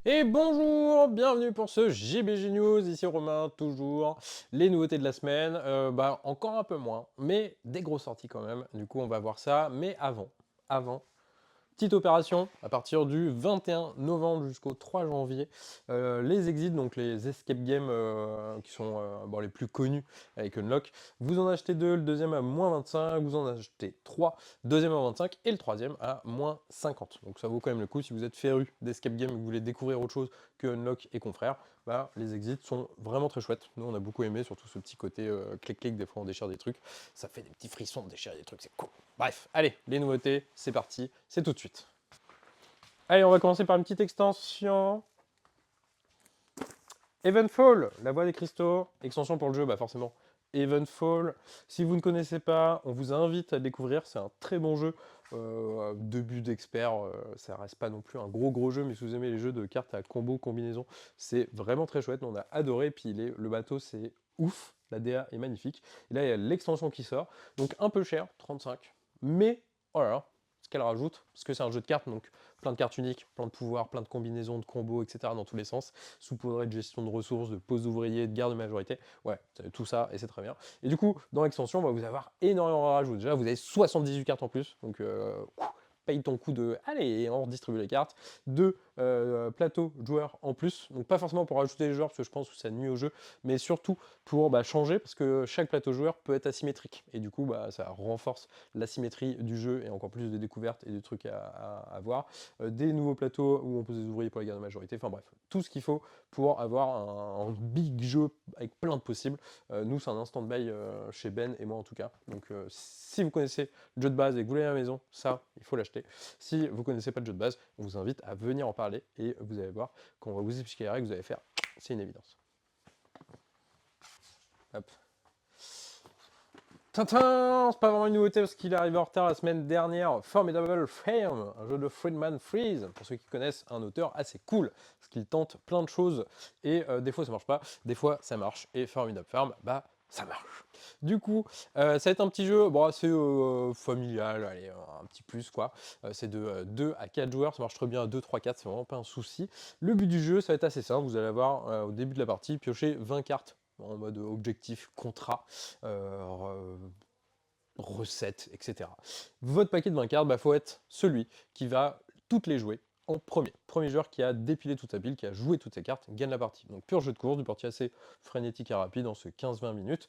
Et bonjour, bienvenue pour ce JBG News, ici Romain, toujours les nouveautés de la semaine, encore un peu moins, mais des grosses sorties quand même, du coup on va voir ça, mais avant, petite opération, à partir du 21 novembre jusqu'au 3 janvier, les exits, donc les escape games qui sont les plus connus avec Unlock, vous en achetez deux, le deuxième à moins 25, vous en achetez trois, deuxième à 25 et le troisième à moins 50. Donc ça vaut quand même le coup si vous êtes féru d'escape game et que vous voulez découvrir autre chose que Unlock et confrères, les exits sont vraiment très chouettes. Nous on a beaucoup aimé, surtout ce petit côté clic-clic, des fois on déchire des trucs, ça fait des petits frissons de déchirer des trucs, c'est cool. Bref, allez, les nouveautés, c'est parti, c'est tout de suite. Allez, on va commencer par une petite extension. Evenfall, la voix des cristaux. Extension pour le jeu, forcément. Evenfall, si vous ne connaissez pas, on vous invite à le découvrir. C'est un très bon jeu. Debut d'expert, ça reste pas non plus un gros jeu, mais si vous aimez les jeux de cartes à combo, combinaison, c'est vraiment très chouette. On a adoré. Puis le bateau, c'est ouf. La DA est magnifique. Et là, il y a l'extension qui sort. Donc un peu cher, 35. Mais, oh là là, ce qu'elle rajoute, parce que c'est un jeu de cartes, donc plein de cartes uniques, plein de pouvoirs, plein de combinaisons, de combos, etc. dans tous les sens, saupoudré de gestion de ressources, de pose d'ouvriers, de garde de majorité, ouais, tout ça, et c'est très bien. Et du coup, dans l'extension, vous allez avoir énormément de rajouts. Déjà, vous avez 78 cartes en plus, donc paye ton coup de allez, on redistribue les cartes, deux plateaux joueurs en plus, donc pas forcément pour rajouter les joueurs parce que je pense que ça nuit au jeu, mais surtout pour changer parce que chaque plateau joueur peut être asymétrique et du coup ça renforce l'asymétrie du jeu et encore plus de découvertes et de trucs à voir. Des nouveaux plateaux où on pose des ouvriers pour les gardes de majorité, enfin bref, tout ce qu'il faut pour avoir un big jeu avec plein de possibles. Nous c'est un instant de bail chez Ben et moi en tout cas, donc si vous connaissez le jeu de base et que vous voulez à la maison, ça il faut l'acheter. Si vous ne connaissez pas le jeu de base, on vous invite à venir en parler et vous allez voir quand on va vous expliquer les règles, vous allez faire, c'est une évidence. Hop. Tintin, c'est pas vraiment une nouveauté parce qu'il est arrivé en retard la semaine dernière. Formidable Frame, un jeu de Friedman Freeze, pour ceux qui connaissent, un auteur assez cool, parce qu'il tente plein de choses et des fois ça marche pas, des fois ça marche. Et Formidable Farm, ça marche. Du coup, ça va être un petit jeu assez familial, allez, un petit plus quoi. C'est de 2 à 4 joueurs, ça marche très bien à 2, 3, 4, c'est vraiment pas un souci. Le but du jeu, ça va être assez simple, vous allez avoir au début de la partie piocher 20 cartes en mode objectif, contrat, recettes, etc. Votre paquet de 20 cartes, faut être celui qui va toutes les jouer en premier. Premier joueur qui a dépilé toute sa pile, qui a joué toutes ses cartes, gagne la partie. Donc pur jeu de course, du partie assez frénétique et rapide en ce 15-20 minutes.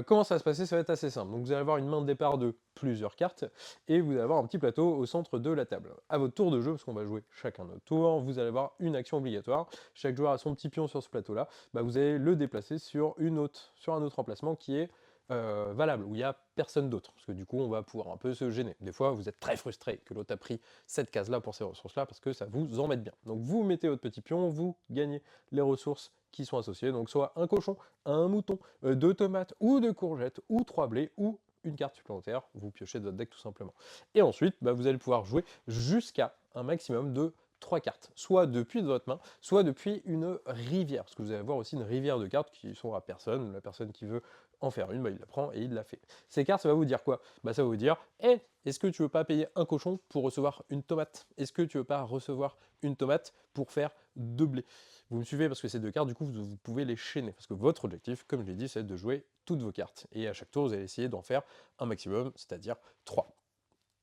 Comment ça va se passer? Ça va être assez simple. Donc vous allez avoir une main de départ de plusieurs cartes et vous allez avoir un petit plateau au centre de la table. À votre tour de jeu, parce qu'on va jouer chacun notre tour, vous allez avoir une action obligatoire. Chaque joueur a son petit pion sur ce plateau-là. Vous allez le déplacer sur un autre emplacement qui est valable, où il n'y a personne d'autre, parce que du coup on va pouvoir un peu se gêner. Des fois vous êtes très frustré que l'autre a pris cette case-là pour ces ressources-là, parce que ça vous embête bien. Donc vous mettez votre petit pion, vous gagnez les ressources qui sont associées, donc soit un cochon, un mouton, deux tomates, ou deux courgettes, ou trois blés, ou une carte supplémentaire, vous piochez de votre deck tout simplement. Et ensuite, vous allez pouvoir jouer jusqu'à un maximum de 3 cartes, soit depuis de votre main, soit depuis une rivière, parce que vous allez avoir aussi une rivière de cartes qui sont à personne, la personne qui veut en faire une, il la prend et il la fait. Ces cartes, ça va vous dire quoi? Ça va vous dire, hey, est-ce que tu veux pas payer un cochon pour recevoir une tomate? Est-ce que tu veux pas recevoir une tomate pour faire 2 blés? Vous me suivez parce que ces deux cartes, du coup, vous pouvez les chaîner, parce que votre objectif, comme je l'ai dit, c'est de jouer toutes vos cartes. Et à chaque tour, vous allez essayer d'en faire un maximum, c'est-à-dire 3.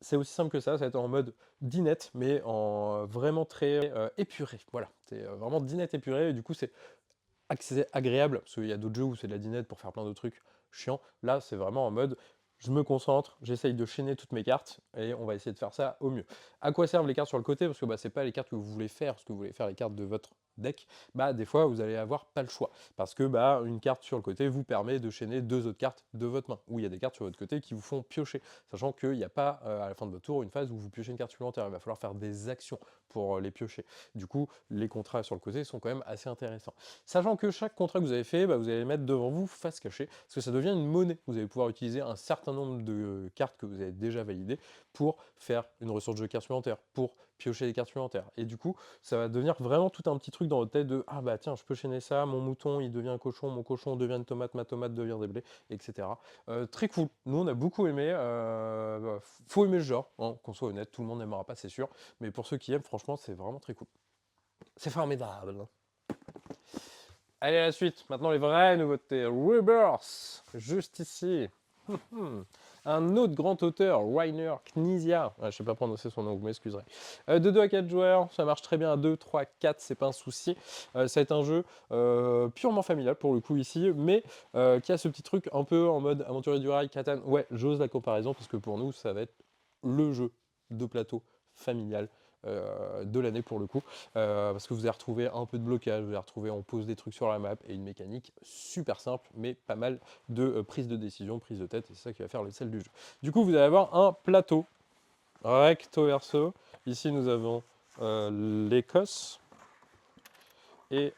C'est aussi simple que ça va être en mode dinette, mais en vraiment très épuré. Voilà, c'est vraiment dinette épuré, et du coup c'est agréable, parce qu'il y a d'autres jeux où c'est de la dinette pour faire plein de trucs chiants. Là, c'est vraiment en mode, je me concentre, j'essaye de chaîner toutes mes cartes, et on va essayer de faire ça au mieux. À quoi servent les cartes sur le côté? Parce que c'est pas les cartes que vous voulez faire, parce que vous voulez faire les cartes de votre deck, des fois vous allez avoir pas le choix, parce que une carte sur le côté vous permet de chaîner deux autres cartes de votre main, ou il y a des cartes sur votre côté qui vous font piocher, sachant qu'il n'y a pas à la fin de votre tour une phase où vous piochez une carte supplémentaire, il va falloir faire des actions pour les piocher. Du coup, les contrats sur le côté sont quand même assez intéressants. Sachant que chaque contrat que vous avez fait, vous allez mettre devant vous face cachée, parce que ça devient une monnaie. Vous allez pouvoir utiliser un certain nombre de cartes que vous avez déjà validées pour faire une ressource de cartes supplémentaires, pour piocher des cartes supplémentaires. Et du coup, ça va devenir vraiment tout un petit truc dans votre tête de ah tiens, je peux chaîner ça, mon mouton il devient un cochon, mon cochon devient une tomate, ma tomate devient des blés, etc. Très cool. Nous on a beaucoup aimé. Faut aimer le genre, hein, qu'on soit honnête, tout le monde n'aimera pas, c'est sûr. Mais pour ceux qui aiment, franchement, c'est vraiment très cool. C'est formidable. Allez, à la suite. Maintenant, les vraies nouveautés. Rebirth, juste ici. Un autre grand auteur, Rainer Knizia. Je ne sais pas prononcer son nom, vous m'excuserez. De 2 à 4 joueurs, ça marche très bien à 2, 3, 4, c'est pas un souci. Ça va être un jeu purement familial pour le coup ici, mais qui a ce petit truc un peu en mode aventurier du rail, Catan. Ouais, j'ose la comparaison parce que pour nous, ça va être le jeu de plateau familial de l'année pour le coup, parce que vous allez retrouver un peu de blocage, vous allez retrouver on pose des trucs sur la map et une mécanique super simple, mais pas mal de prise de décision, prise de tête, et c'est ça qui va faire le sel du jeu. Du coup, vous allez avoir un plateau recto verso. Ici, nous avons l'Écosse et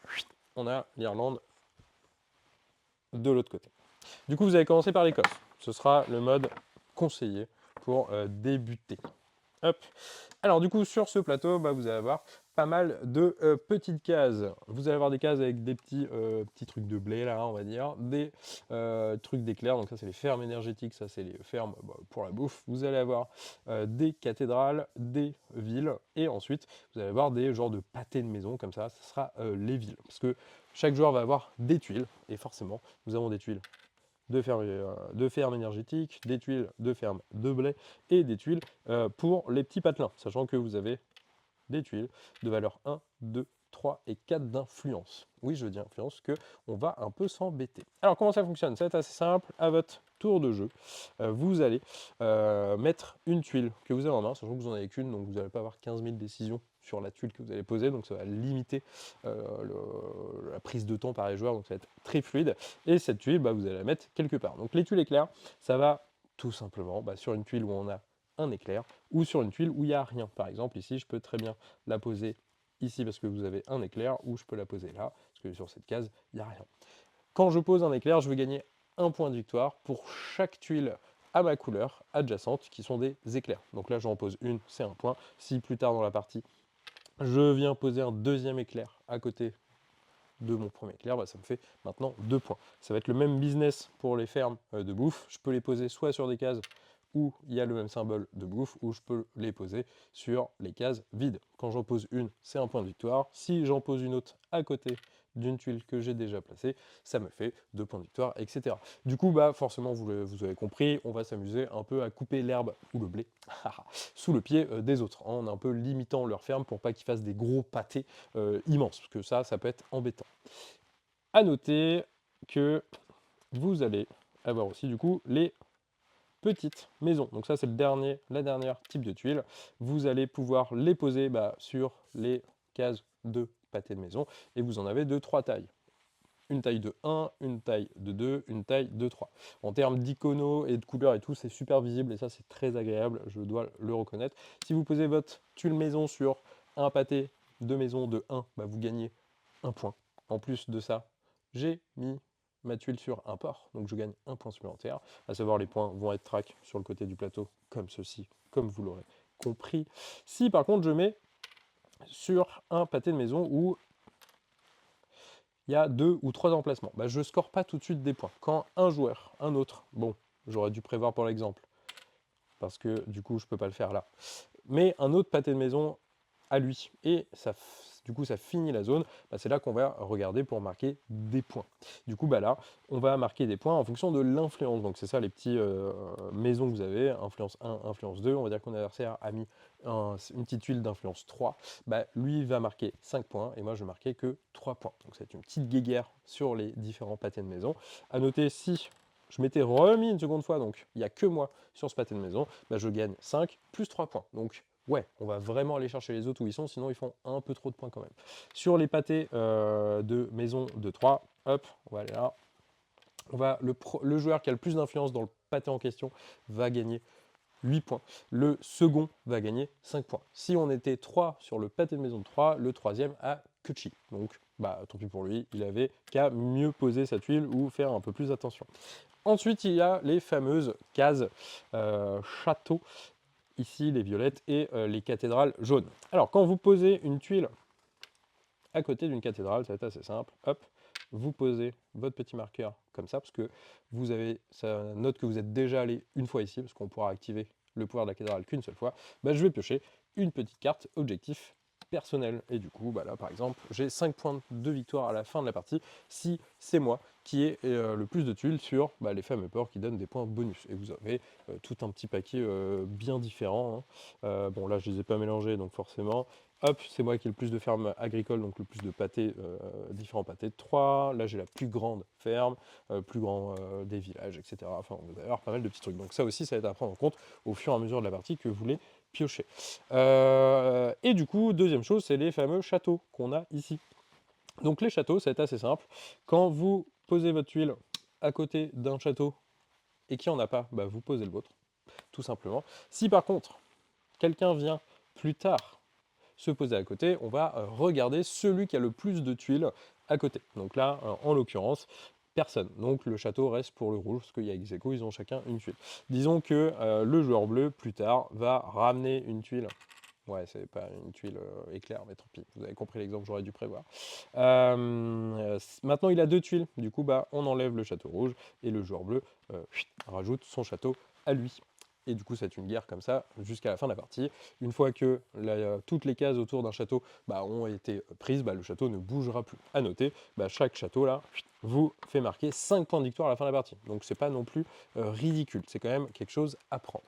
on a l'Irlande de l'autre côté. Du coup, vous allez commencer par l'Écosse. Ce sera le mode conseillé pour débuter. Hop. Alors du coup sur ce plateau, vous allez avoir pas mal de petites cases. Vous allez avoir des cases avec des petits trucs de blé là, on va dire, des trucs d'éclairs. Donc ça c'est les fermes énergétiques, ça c'est les fermes pour la bouffe. Vous allez avoir des cathédrales, des villes, et ensuite vous allez avoir des genres de pâtés de maison comme ça sera les villes. Parce que chaque joueur va avoir des tuiles, et forcément nous avons des tuiles de fermes énergétiques, des tuiles de fermes de blé et des tuiles pour les petits patelins, sachant que vous avez des tuiles de valeur 1, 2, 3 et 4 d'influence. Oui, je dis influence, que on va un peu s'embêter. Alors, comment ça fonctionne? Ça va être assez simple. À votre tour de jeu, vous allez mettre une tuile que vous avez en main, sachant que vous n'en avez qu'une, donc vous n'allez pas avoir 15 000 décisions sur la tuile que vous allez poser, donc ça va limiter la prise de temps par les joueurs, donc ça va être très fluide. Et cette tuile, vous allez la mettre quelque part. Donc les tuiles éclairs, ça va tout simplement sur une tuile où on a un éclair, ou sur une tuile où il n'y a rien. Par exemple, ici, je peux très bien la poser ici parce que vous avez un éclair, ou je peux la poser là, parce que sur cette case, il n'y a rien. Quand je pose un éclair, je vais gagner un point de victoire pour chaque tuile à ma couleur adjacente, qui sont des éclairs. Donc là, j'en pose une, c'est un point. Si plus tard dans la partie, je viens poser un deuxième éclair à côté de mon premier éclair, ça me fait maintenant 2 points. Ça va être le même business pour les fermes de bouffe. Je peux les poser soit sur des cases où il y a le même symbole de bouffe, ou je peux les poser sur les cases vides. Quand j'en pose une, c'est un point de victoire. Si j'en pose une autre à côté d'une tuile que j'ai déjà placée, ça me fait 2 points de victoire, etc. Du coup, forcément, vous avez compris, on va s'amuser un peu à couper l'herbe ou le blé sous le pied des autres, en un peu limitant leur ferme pour pas qu'ils fassent des gros pâtés immenses, parce que ça peut être embêtant. À noter que vous allez avoir aussi du coup les petites maisons. Donc ça c'est la dernière type de tuile. Vous allez pouvoir les poser sur les cases de pâté de maison, et vous en avez de 3 tailles. Une taille de 1, une taille de 2, une taille de 3. En termes d'icono et de couleurs et tout, c'est super visible, et ça c'est très agréable, je dois le reconnaître. Si vous posez votre tuile maison sur un pâté de maison de 1, vous gagnez un point. En plus de ça, j'ai mis ma tuile sur un port, donc je gagne un point supplémentaire, à savoir les points vont être track sur le côté du plateau, comme ceci, comme vous l'aurez compris. Si par contre je mets sur un pâté de maison où il y a 2 ou 3 emplacements, je ne score pas tout de suite des points. Quand un joueur, un autre, bon, j'aurais dû prévoir pour l'exemple, parce que du coup je ne peux pas le faire là, mais un autre pâté de maison à lui, et ça, du coup ça finit la zone, c'est là qu'on va regarder pour marquer des points. Du coup là, on va marquer des points en fonction de l'influence, donc c'est ça les petits maisons que vous avez, influence 1, influence 2, on va dire que mon adversaire a mis une petite tuile d'influence 3, lui va marquer 5 points, et moi je vais marquer que 3 points. Donc c'est une petite guéguerre sur les différents pâtés de maison. À noter, si je m'étais remis une seconde fois, donc il n'y a que moi sur ce pâté de maison, je gagne 5 plus 3 points. Donc ouais, on va vraiment aller chercher les autres où ils sont, sinon ils font un peu trop de points quand même. Sur les pâtés de maison de 3, hop, on va aller là. Le joueur qui a le plus d'influence dans le pâté en question va gagner 8 points. Le second va gagner 5 points. Si on était 3 sur le pâté de maison de 3, le troisième a que chi. Donc, tant pis pour lui, il avait qu'à mieux poser sa tuile ou faire un peu plus attention. Ensuite, il y a les fameuses cases château. Ici, les violettes et les cathédrales jaunes. Alors, quand vous posez une tuile à côté d'une cathédrale, ça va être assez simple. Hop, vous posez votre petit marqueur comme ça, parce que ça note que vous êtes déjà allé une fois ici, parce qu'on pourra activer le pouvoir de la cathédrale qu'une seule fois. Je vais piocher une petite carte objectif personnel. Et du coup, bah là, par exemple, j'ai 5 points de victoire à la fin de la partie si c'est moi qui ai le plus de tuiles sur les fameux ports qui donnent des points bonus. Et vous avez tout un petit paquet bien différent, hein. Bon, là, je les ai pas mélangés, donc forcément, hop, c'est moi qui ai le plus de fermes agricoles, donc le plus de pâtés, différents pâtés de 3. Là, j'ai la plus grande ferme, plus grand des villages, etc. Enfin, vous allez avoir pas mal de petits trucs. Donc ça aussi, ça va être à prendre en compte au fur et à mesure de la partie que vous les piochez. Et du coup, deuxième chose, c'est les fameux châteaux qu'on a ici. Donc les châteaux, ça va être assez simple. Quand vous posez votre tuile à côté d'un château et qu'il n'y en a pas, bah, vous posez le vôtre, tout simplement. Si par contre, quelqu'un vient plus tard se poser à côté, on va regarder celui qui a le plus de tuiles à côté. Donc là, en l'occurrence, personne. Donc le château reste pour le rouge, parce qu'il y a ex aequo, ils ont chacun une tuile. Disons que le joueur bleu, plus tard, va ramener une tuile. Ouais, c'est pas une tuile éclair, mais tant pis, vous avez compris l'exemple, j'aurais dû prévoir. Maintenant, il a 2 tuiles, du coup, bah, on enlève le château rouge, et le joueur bleu rajoute son château à lui. Et du coup, c'est une guerre comme ça jusqu'à la fin de la partie. Une fois que toutes les cases autour d'un château ont été prises, le château ne bougera plus. À noter, chaque château là vous fait marquer 5 points de victoire à la fin de la partie. Donc c'est pas non plus ridicule, c'est quand même quelque chose à prendre.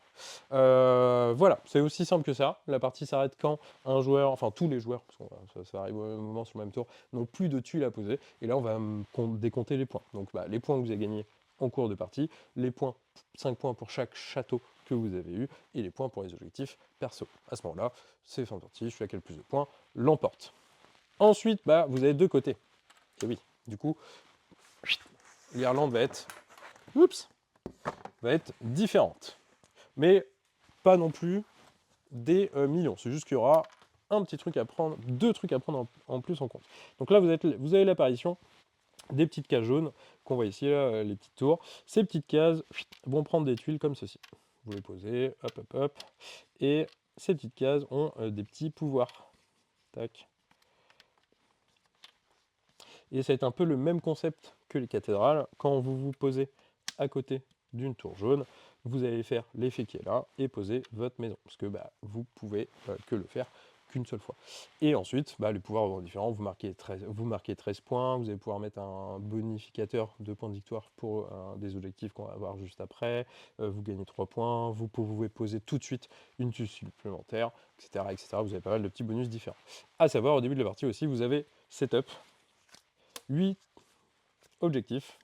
Voilà, c'est aussi simple que ça. La partie s'arrête quand un joueur, enfin tous les joueurs, parce que ça arrive au même moment sur le même tour, n'ont plus de tuiles à poser. Et là, on va décompter les points. Donc les points que vous avez gagnés en cours de partie, les points, 5 points pour chaque château que vous avez eu, et les points pour les objectifs perso. À ce moment-là, c'est fin de partie, celui qui a le plus de points l'emporte. Ensuite, vous avez 2 côtés. Et oui, du coup, l'Irlande va être différente. Mais pas non plus des millions. C'est juste qu'il y aura un petit truc à prendre, 2 trucs à prendre en plus en compte. Donc là, vous avez l'apparition des petites cases jaunes qu'on voit ici, là, les petites tours. Ces petites cases vont prendre des tuiles comme ceci. Vous les posez, hop, hop, hop. Et ces petites cases ont des petits pouvoirs. Tac. Et ça va être un peu le même concept que les cathédrales. Quand vous vous posez à côté d'une tour jaune, vous allez faire l'effet qui est là et poser votre maison. Parce que vous pouvez que le faire qu'une seule fois. Et ensuite, les pouvoirs vont être différents. Vous marquez 13 points, vous allez pouvoir mettre un bonificateur de points de victoire pour des objectifs qu'on va avoir juste après. Vous gagnez 3 points, vous pouvez poser tout de suite une tuile supplémentaire, etc., etc. Vous avez pas mal de petits bonus différents. À savoir, au début de la partie aussi, vous avez setup 8 objectifs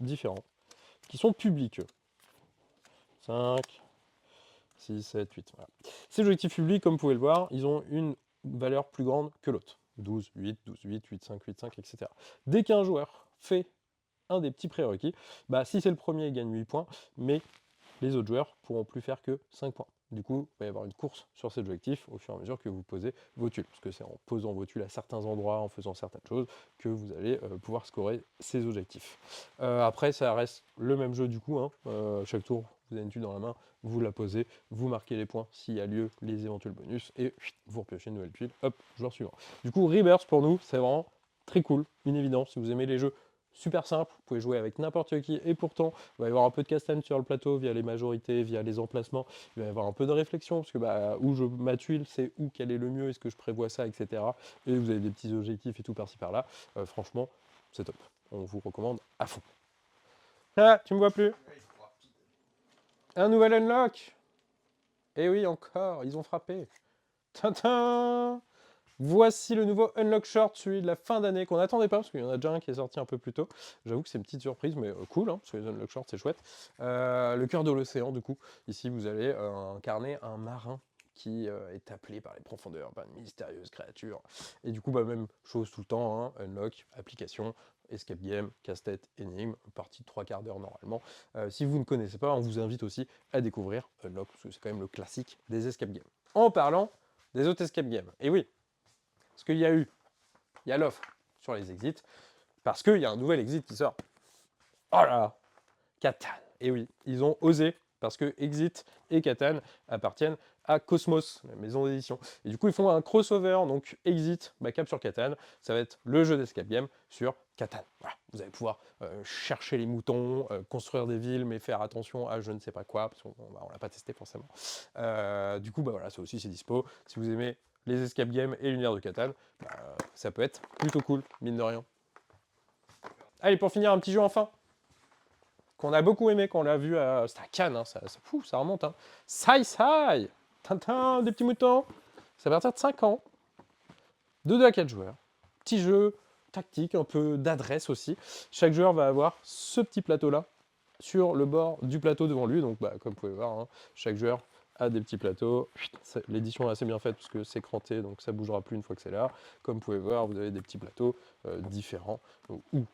différents qui sont publics. 5, 6, 7, 8. Voilà. Ces objectifs publics, comme vous pouvez le voir, ils ont une valeur plus grande que l'autre. 12, 8, 12, 8, 8, 5, 8, 5, etc. Dès qu'un joueur fait un des petits prérequis, si c'est le premier, il gagne 8 points, mais les autres joueurs pourront plus faire que 5 points. Du coup, il va y avoir une course sur ces objectifs au fur et à mesure que vous posez vos tuiles. Parce que c'est en posant vos tuiles à certains endroits, en faisant certaines choses, que vous allez pouvoir scorer ces objectifs. Après, ça reste le même jeu du coup. Hein. Chaque tour, vous avez une tuile dans la main, vous la posez, vous marquez les points s'il y a lieu, les éventuels bonus, et vous repiochez une nouvelle tuile. Hop, joueur suivant. Du coup, Rebirth pour nous, c'est vraiment très cool, une évidence. Si vous aimez les jeux super simple, vous pouvez jouer avec n'importe qui, et pourtant, il va y avoir un peu de casse-tête sur le plateau, via les majorités, via les emplacements, il va y avoir un peu de réflexion, parce que où je ma tuile, c'est où quel est le mieux, est-ce que je prévois ça, etc. Et vous avez des petits objectifs et tout par-ci par-là. Franchement, c'est top. On vous recommande à fond. Ah, tu me vois plus? Un nouvel unlock. Eh oui, encore, ils ont frappé. Tintin. Voici le nouveau Unlock Short, celui de la fin d'année, qu'on n'attendait pas, parce qu'il y en a déjà un qui est sorti un peu plus tôt. J'avoue que c'est une petite surprise, mais cool, hein, parce que les Unlock Short, c'est chouette. Le cœur de l'océan, du coup. Ici, vous allez incarner un marin qui est appelé par les profondeurs, par une mystérieuse créature. Et du coup, même chose tout le temps, hein, Unlock, application, escape game, casse-tête, énigme, partie de 3/4 d'heure normalement. Si vous ne connaissez pas, on vous invite aussi à découvrir Unlock, parce que c'est quand même le classique des escape games. En parlant des autres escape games, et oui, parce qu'il y a l'offre sur les exits, parce qu'il y a un nouvel exit qui sort. Oh là là, Catan. Et oui, ils ont osé, parce que Exit et Catan appartiennent à Cosmos, la maison d'édition. Et du coup, ils font un crossover, donc Exit, cap sur Catan, ça va être le jeu d'escape game sur Catan. Voilà, vous allez pouvoir chercher les moutons, construire des villes, mais faire attention à je ne sais pas quoi, parce qu'on ne l'a pas testé forcément. Du coup, voilà, ça aussi c'est dispo. Si vous aimez les escape games et l'univers de Catan, ça peut être plutôt cool, mine de rien. Allez, pour finir, un petit jeu enfin, qu'on a beaucoup aimé, qu'on l'a vu à... C'était à Cannes, hein, ça remonte. Hein. Sai Sai Tintin, des petits moutons. C'est à partir de 5 ans. De 2 à 4 joueurs. Petit jeu tactique, un peu d'adresse aussi. Chaque joueur va avoir ce petit plateau-là sur le bord du plateau devant lui. Donc, comme vous pouvez voir, hein, chaque joueur a des petits plateaux. L'édition est assez bien faite parce que c'est cranté, donc ça ne bougera plus une fois que c'est là. Comme vous pouvez voir, vous avez des petits plateaux différents ou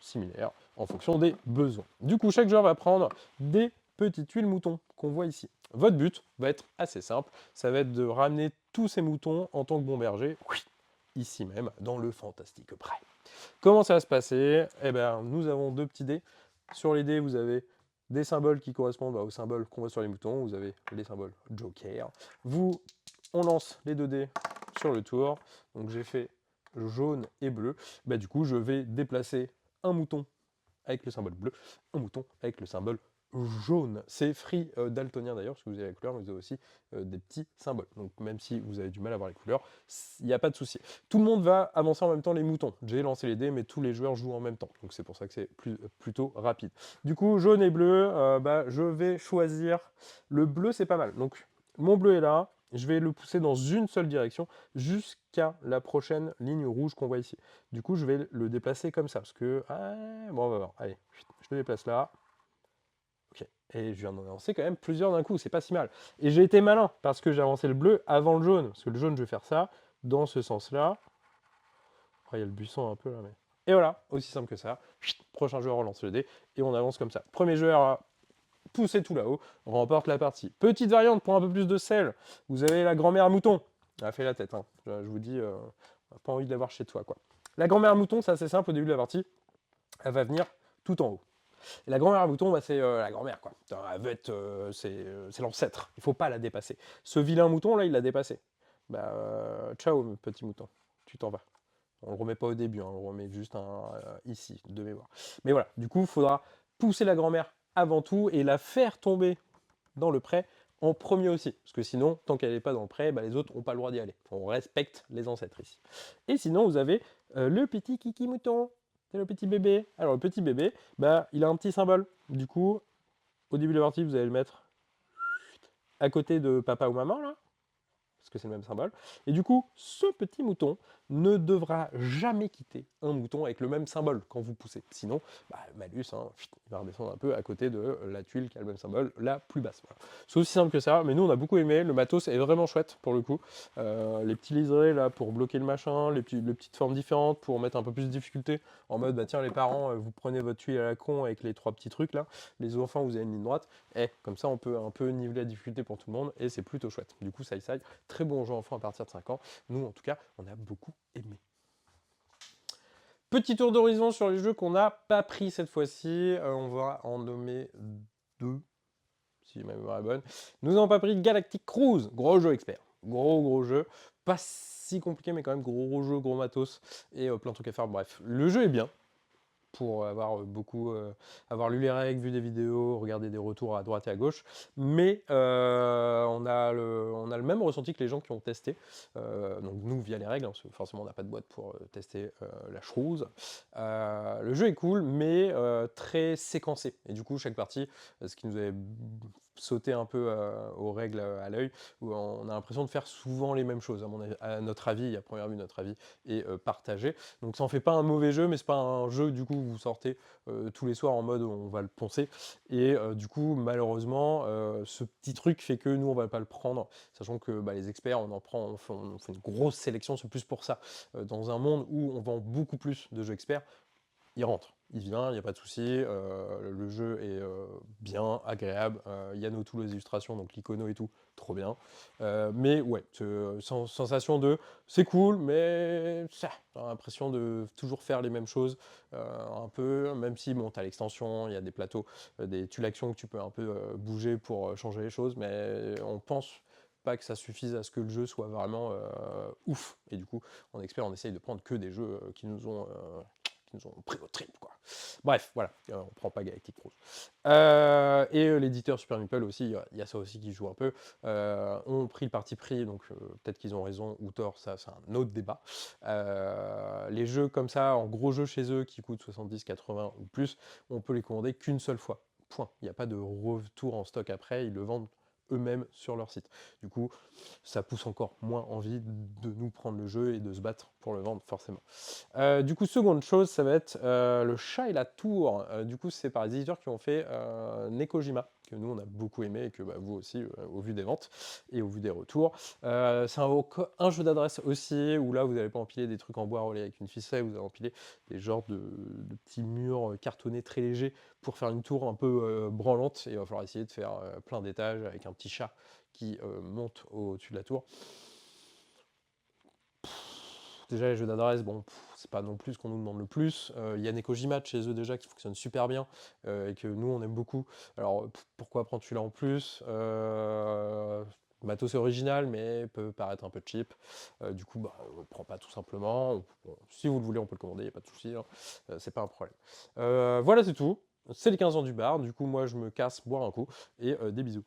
similaires en fonction des besoins. Du coup, chaque joueur va prendre des petites tuiles moutons qu'on voit ici. Votre but va être assez simple, ça va être de ramener tous ces moutons en tant que bon berger, ici même, dans le fantastique prêt. Comment ça va se passer? Eh bien, nous avons 2 petits dés. Sur les dés, vous avez des symboles qui correspondent aux symboles qu'on voit sur les moutons. Vous avez les symboles Joker. On lance les 2 dés sur le tour. Donc j'ai fait jaune et bleu. Du coup, je vais déplacer un mouton avec le symbole bleu, un mouton avec le symbole jaune. C'est free daltonien d'ailleurs, parce que vous avez la couleur, mais vous avez aussi des petits symboles. Donc même si vous avez du mal à voir les couleurs, il n'y a pas de souci. Tout le monde va avancer en même temps les moutons. J'ai lancé les dés, mais tous les joueurs jouent en même temps. Donc c'est pour ça que c'est plutôt rapide. Du coup, jaune et bleu, je vais choisir... Le bleu, c'est pas mal. Donc mon bleu est là. Je vais le pousser dans une seule direction jusqu'à la prochaine ligne rouge qu'on voit ici. Du coup, je vais le déplacer comme ça, parce que... bon, on va voir. Allez, je le déplace là. Ok. Et je viens d'en avancer quand même plusieurs d'un coup, c'est pas si mal. Et j'ai été malin, parce que j'ai avancé le bleu avant le jaune. Parce que le jaune, je vais faire ça, dans ce sens-là. Après, il y a le buisson un peu là, mais... Et voilà, aussi simple que ça. Prochain joueur relance le dé, et on avance comme ça. Premier joueur à pousser tout là-haut, remporte la partie. Petite variante pour un peu plus de sel. Vous avez la grand-mère à mouton. Elle a fait la tête, hein. Je vous dis, on n'a pas envie de l'avoir chez toi, quoi. La grand-mère à mouton, c'est assez simple au début de la partie. Elle va venir tout en haut. Et la grand-mère à mouton, c'est la grand-mère, quoi. Elle veut être, c'est l'ancêtre. Il ne faut pas la dépasser. Ce vilain mouton, là, il l'a dépassé. Ciao, petit mouton. Tu t'en vas. On ne le remet pas au début, hein, on le remet juste ici, de mémoire. Mais voilà, du coup, il faudra pousser la grand-mère avant tout et la faire tomber dans le pré en premier aussi. Parce que sinon, tant qu'elle n'est pas dans le pré, les autres n'ont pas le droit d'y aller. On respecte les ancêtres ici. Et sinon, vous avez le petit kiki mouton. C'est le petit bébé. Alors, le petit bébé, il a un petit symbole. Du coup, au début de la partie, vous allez le mettre à côté de papa ou maman, là. Parce que c'est le même symbole. Et du coup, ce petit mouton ne devra jamais quitter un mouton avec le même symbole quand vous poussez. Sinon, malus, hein, il va redescendre un peu à côté de la tuile qui a le même symbole, la plus basse. Voilà. C'est aussi simple que ça, mais nous on a beaucoup aimé, le matos est vraiment chouette pour le coup. Les petits liserés là pour bloquer le machin, les petites formes différentes pour mettre un peu plus de difficulté, en mode tiens les parents, vous prenez votre tuile à la con avec les 3 petits trucs là, les enfants vous avez une ligne droite, et comme ça on peut un peu niveler la difficulté pour tout le monde, et c'est plutôt chouette. Du coup ça très bon jeu enfant à partir de 5 ans. Nous, en tout cas, on a beaucoup aimé. Petit tour d'horizon sur les jeux qu'on n'a pas pris cette fois-ci. On va en nommer 2, si ma mémoire est bonne. Nous n'avons pas pris Galactic Cruise, gros jeu expert. Gros jeu. Pas si compliqué, mais quand même gros jeu, gros matos. Et plein de trucs à faire. Bref, le jeu est bien. Pour avoir avoir lu les règles, vu des vidéos, regardé des retours à droite et à gauche, mais on a le même ressenti que les gens qui ont testé, donc nous via les règles, hein, parce que forcément on n'a pas de boîte pour tester la chose. Le jeu est cool, mais très séquencé, et du coup chaque partie, ce qui nous avait sauté un peu aux règles à l'œil, où on a l'impression de faire souvent les mêmes choses, à notre avis, à première vue notre avis est partagé, donc ça en fait pas un mauvais jeu, mais c'est pas un jeu du coup où vous sortez tous les soirs en mode on va le poncer, et du coup malheureusement ce petit truc fait que nous on va pas le prendre, sachant que les experts on fait une grosse sélection, c'est plus pour ça, dans un monde où on vend beaucoup plus de jeux experts, il rentre, il vient, il n'y a pas de souci, le jeu est bien, agréable, il y a tous les illustrations, donc l'icono et tout, trop bien. Mais ouais, sensation de c'est cool, mais ça, j'ai l'impression de toujours faire les mêmes choses, un peu, même si bon, tu as l'extension, il y a des plateaux, des tuiles actions que tu peux un peu bouger pour changer les choses, mais on pense pas que ça suffise à ce que le jeu soit vraiment ouf. Et du coup, en expert, on essaye de prendre que des jeux qui nous ont qui nous ont pris au trip, quoi. Bref, voilà, on prend pas Galactic Cruise. L'éditeur Super Meeple aussi, il y a ça aussi qui joue un peu, ont pris le parti pris, donc peut-être qu'ils ont raison ou tort, ça c'est un autre débat. Les jeux comme ça, en gros jeux chez eux, qui coûtent 70, 80 ou plus, on peut les commander qu'une seule fois. Point. Il n'y a pas de retour en stock après, ils le vendent eux-mêmes sur leur site. Du coup, ça pousse encore moins envie de nous prendre le jeu et de se battre pour le vendre, forcément. Du coup, seconde chose, ça va être le chat et la tour. Du coup, c'est par les éditeurs qui ont fait Nekojima, que nous on a beaucoup aimé et que bah, vous aussi, au vu des ventes et au vu des retours. C'est un jeu d'adresse aussi, où là vous n'allez pas empiler des trucs en bois reliés avec une ficelle, vous allez empiler des genres de petits murs cartonnés très légers pour faire une tour un peu branlante, et il va falloir essayer de faire plein d'étages avec un petit chat qui monte au-dessus de la tour. Déjà, les jeux d'adresse, bon, c'est pas non plus ce qu'on nous demande le plus. Il y a Nekojima de chez eux déjà qui fonctionne super bien et que nous on aime beaucoup. Alors pourquoi prendre celui-là en plus? Matos est original, mais peut paraître un peu cheap. Du coup, bah, on le prend pas tout simplement. Bon, si vous le voulez, on peut le commander, il n'y a pas de souci, hein. C'est pas un problème. Voilà, c'est tout. C'est les 15 ans du bar. Du coup, moi, je me casse boire un coup et des bisous.